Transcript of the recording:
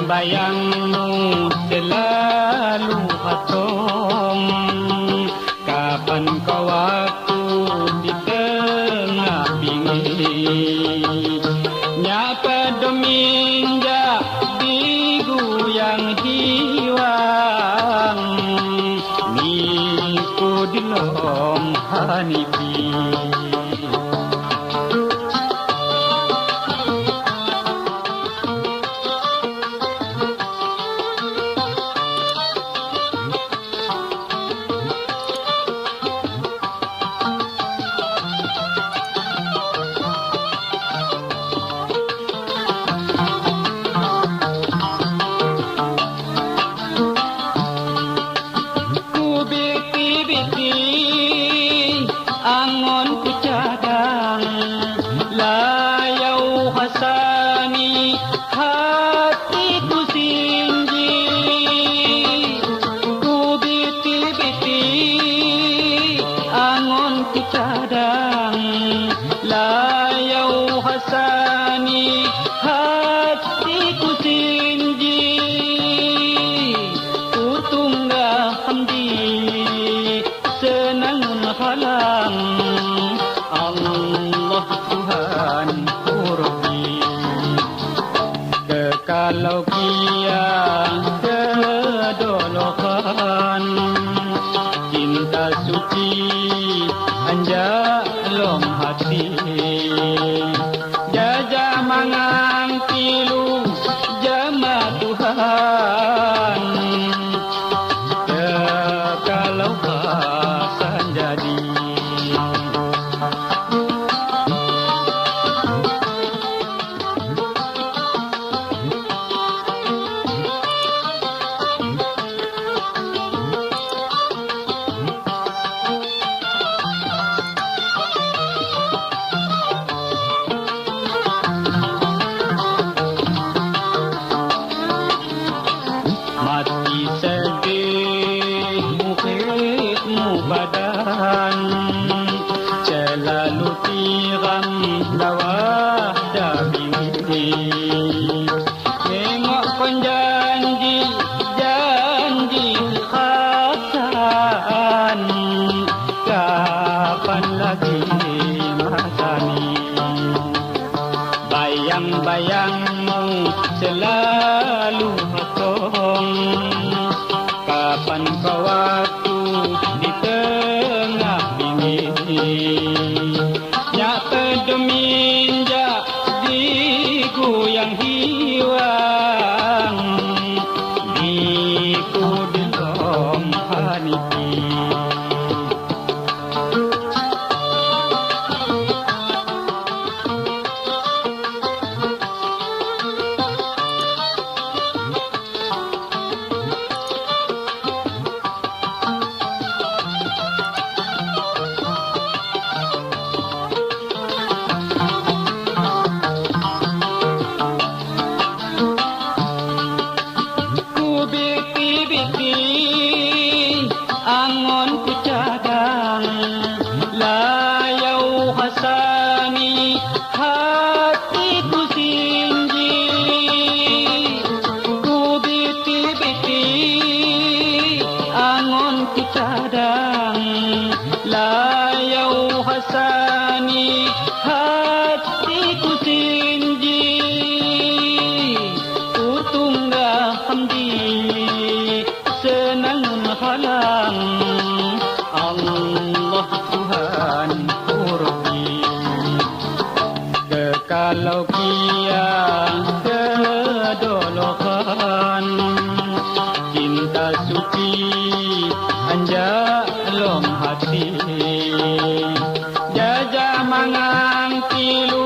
Bayang-bayangmu selalu hatom. Kapan kau aku di tengah pinggir, nyapa dominja diguyang hiwang, niku dilom hanipi. Angon ku cadang layau hasani hatiku sinji, ku biti-biti angon ku cadang layau hasani hatiku sinji, ku tunggah hamdi senangun halang Allah Tuhan Rabbi. Kekalau kia kedolokan, cinta suci anjak lom hati, jajah mangang pilu jama Tuhan. Kekalau pasan jadi mati sedih mukhidmu badan, selalu tiram dawah dabingi. Tengok kon janji khasan, kapan lagi masani. Bayang-bayangmu selalu hatom, kapan kau waktu di tengah pinggir, nyak pedominja diguyang hiwang, niku dilom hanipi. Angon ku cadang layau hasani hatiku sinji, ku biti-biti angon ku cadang layau hasani hatiku sinji, ku tunggah hamdi senangun halang Allah Tuhan Rabbi. Kekalau kia kedolokan, cinta suci anjak lom hati, jajah mangang pilu